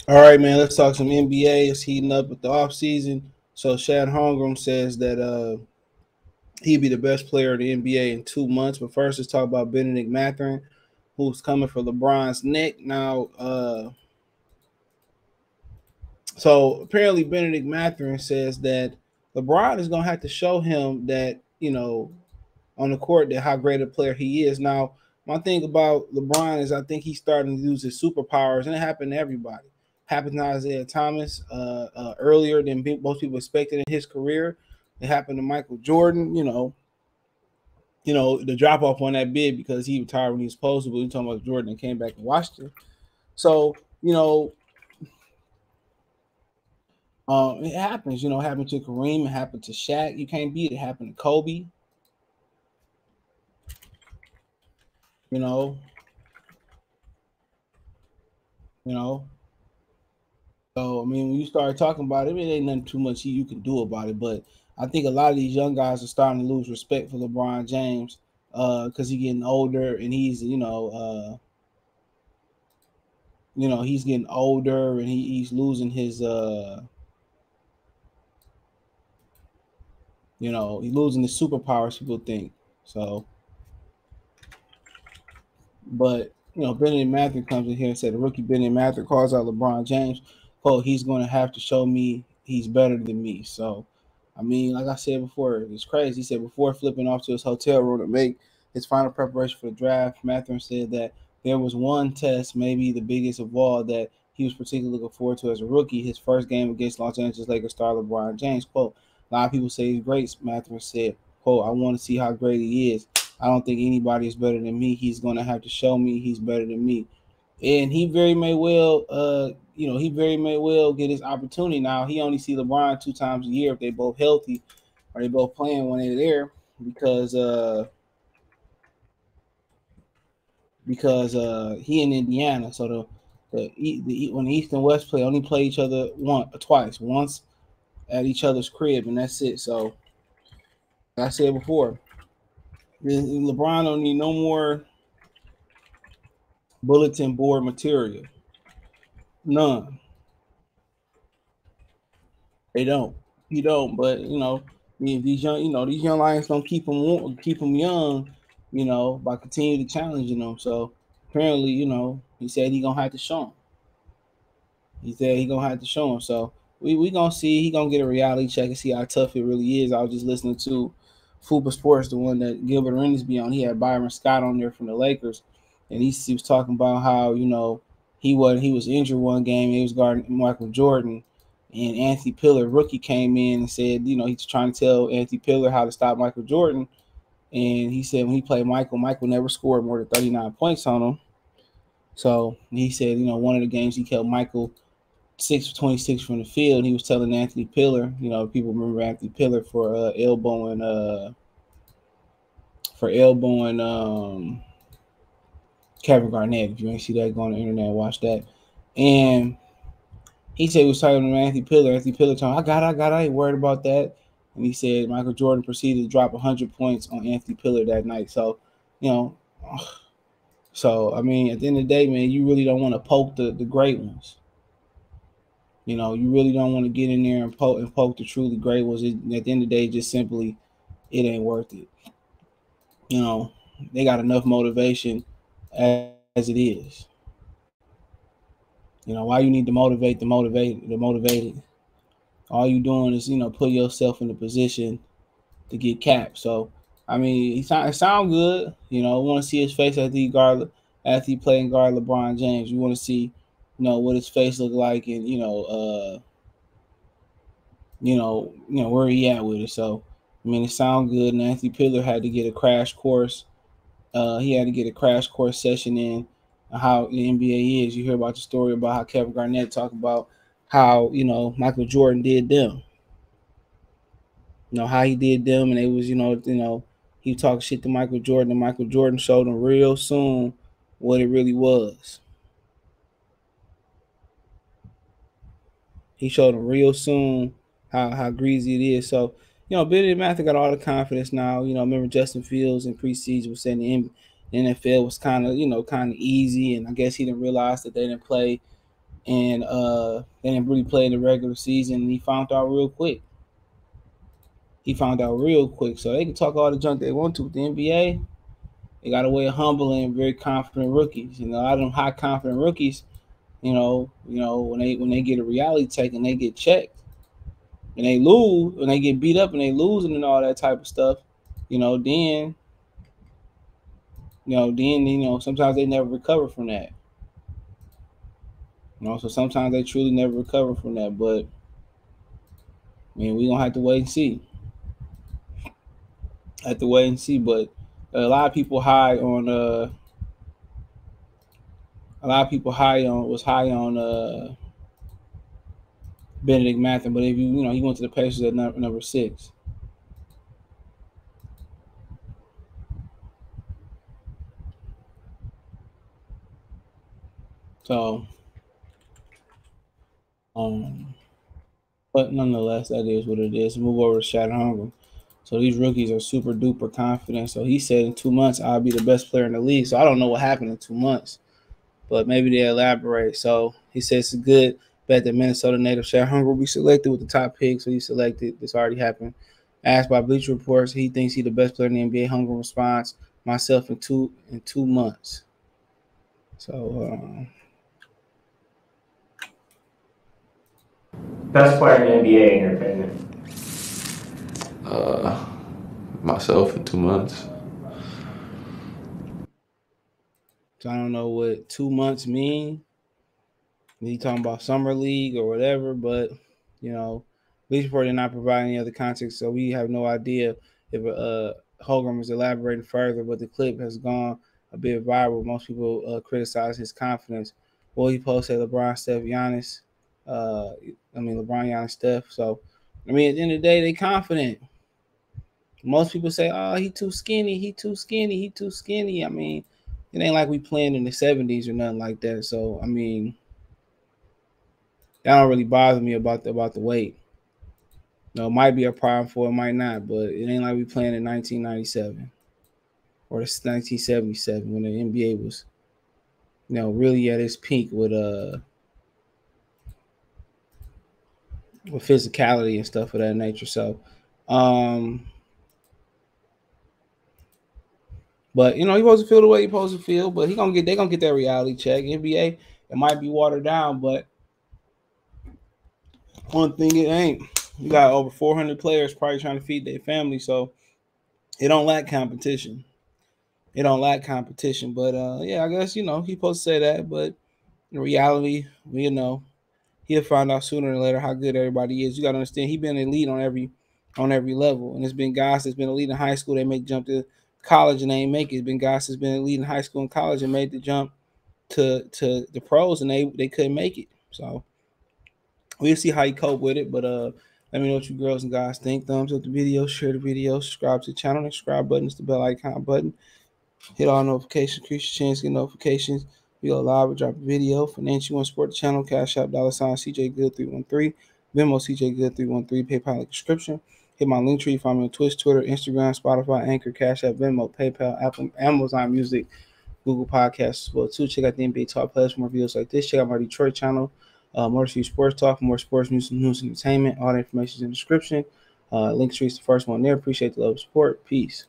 All right, man. Let's talk some NBA. It's heating up with the offseason. So Shad Holmgren says that he'd be the best player in the NBA in 2 months. But first, let's talk about Bennedict Mathurin, who's coming for LeBron's neck. Now, so apparently Bennedict Mathurin says that LeBron is going to have to show him that, on the court, that how great a player he is. Now, my thing about LeBron is I think he's starting to use his superpowers, and it happened to everybody. Happened to Isaiah Thomas earlier than most people expected in his career. It happened to Michael Jordan. The drop off on that bid because he retired when he was supposed to. But we're talking about Jordan and came back and watched it. So it happens. It happened to Kareem. It happened to Shaq. You can't beat it. It happened to Kobe. You know. You know. So, I mean, when you start talking about it, it ain't nothing too much you can do about it. But I think a lot of these young guys are starting to lose respect for LeBron James because he's getting older and he's getting older and he's losing his, he's losing his superpowers, people think. So, but, Bennedict Mathurin comes in here and said the rookie Bennedict Mathurin calls out LeBron James. Quote, he's going to have to show me he's better than me. So, I mean, like I said before, it's crazy. He said before flipping off to his hotel room to make his final preparation for the draft, Mathurin said that there was one test, maybe the biggest of all, that he was particularly looking forward to as a rookie, his first game against Los Angeles Lakers star LeBron James. Quote, a lot of people say he's great, Mathurin said. Quote, I want to see how great he is. I don't think anybody is better than me. He's going to have to show me he's better than me. And he very may well, get his opportunity. Now, he only see LeBron 2 times a year if they're both healthy or they both playing when they're there because he in Indiana. So when the East and West play, only play each other once at each other's crib, and that's it. So, like I said before, LeBron don't need no more bulletin board material. None. They don't. He don't. But if these young lions don't keep them young, by continuing to challenging them. So apparently, he said he gonna have to show him. He said he gonna have to show him. So we gonna see. He gonna get a reality check and see how tough it really is. I was just listening to Fuba Sports, the one that Gilbert Arenas be on. He had Byron Scott on there from the Lakers, and he was talking about how he was injured one game. He was guarding Michael Jordan, and Anthony Pillar, rookie, came in and said he's trying to tell Anthony Pillar how to stop Michael Jordan, and he said when he played Michael never scored more than 39 points on him. So he said one of the games he kept Michael 6 for 26 from the field. He was telling Anthony Pillar, people remember Anthony Pillar for elbowing Kevin Garnett. If you ain't see that, go on the internet and watch that. And he said he was talking to Anthony Pillar. Anthony Pillar told him, I ain't worried about that. And he said Michael Jordan proceeded to drop 100 points on Anthony Pillar that night. So, I mean, at the end of the day, man, you really don't want to poke the great ones. You really don't want to get in there and poke the truly great ones. At the end of the day, just simply, it ain't worth it. They got enough motivation as it is. Why you need to motivate the motivated. All you doing is, put yourself in a position to get capped. So, I mean, it sound good. Want to see his face after he play and guard LeBron James. You want to see, what his face look like and, where he at with it. So, I mean, it sound good. And Anthony Pillar had to get a crash course. He had to get a crash course session in how the NBA is. You hear about the story about how Kevin Garnett talked about how, Michael Jordan did them. How he did them, and it was, he talked shit to Michael Jordan, and Michael Jordan showed him real soon what it really was. He showed him real soon how greasy it is. So, Bennedict Mathurin got all the confidence now. Remember Justin Fields in preseason was saying the NFL was kind of easy, and I guess he didn't realize that they didn't play and they didn't really play in the regular season. And he found out real quick. So they can talk all the junk they want to with the NBA. They got a way of humbling very confident rookies. You know, out of them high confident rookies, when they get a reality check and they get checked and they lose, when they get beat up and they losing and all that type of stuff, then sometimes they never recover from that. So sometimes they truly never recover from that. But we gonna have to wait and see. But a lot of people was high on Bennedict Mathurin, but if he went to the Pacers at number 6. So, but nonetheless, that is what it is. Move over to Chet Holmgren. So these rookies are super duper confident. So he said in 2 months I'll be the best player in the league. So I don't know what happened in 2 months, but maybe they elaborate. So he says it's a good bet that Minnesota native Chet Holmgren will be selected with the top pick. So he's selected. This already happened. Asked by Bleacher Reports, he thinks he's the best player in the NBA. Holmgren responds, myself in two months. So best player in the NBA in your opinion? Myself in 2 months. So I don't know what 2 months mean. He talking about summer league or whatever, but Bleacher Report did not provide any other context, so we have no idea if Holmgren was elaborating further. But the clip has gone a bit viral. Most people criticize his confidence. Well, he posted LeBron, Steph, Giannis. LeBron, Giannis, Steph. So, at the end of the day, they confident. Most people say, "Oh, he too skinny. He too skinny. He too skinny." I mean, it ain't like we playing in the 70s or nothing like that. So, that don't really bother me about the weight. It might be a problem for it, might not, but it ain't like we playing in 1997 or 1977 when the NBA was, really at its peak with physicality and stuff of that nature. So, but he supposed to feel the way he supposed to feel. But they're gonna get that reality check. NBA, it might be watered down, but one thing it ain't. You got over 400 players probably trying to feed their family, so it don't lack competition. But I guess he's supposed to say that. But in reality, he'll find out sooner or later how good everybody is. You got to understand, he's been elite on every level, and there's been guys that's been elite in high school. They make jump to college and they ain't make it. There's been guys that's been elite in high school and college and made the jump to the pros, and they couldn't make it. So we'll see how you cope with it. But let me know what you girls and guys think. Thumbs up the video, share the video, subscribe to the channel. The subscribe button is the bell icon button. Hit all notifications, increase your chance to get notifications. We go live or drop a video. Financial, you want to support the channel, Cash App, $CJ Good 313, Venmo CJ Good 313, PayPal link description. Hit my link tree, find me on Twitch, Twitter, Instagram, Spotify, Anchor, Cash App, Venmo, PayPal, Apple, Amazon Music, Google Podcasts as well too. Check out the NBA Talk Plus for more videos like this. Check out my Detroit channel, Motor City Sports Talk, more sports news and entertainment. All the information is in the description. Link tree is the first one there. Appreciate the love and support. Peace.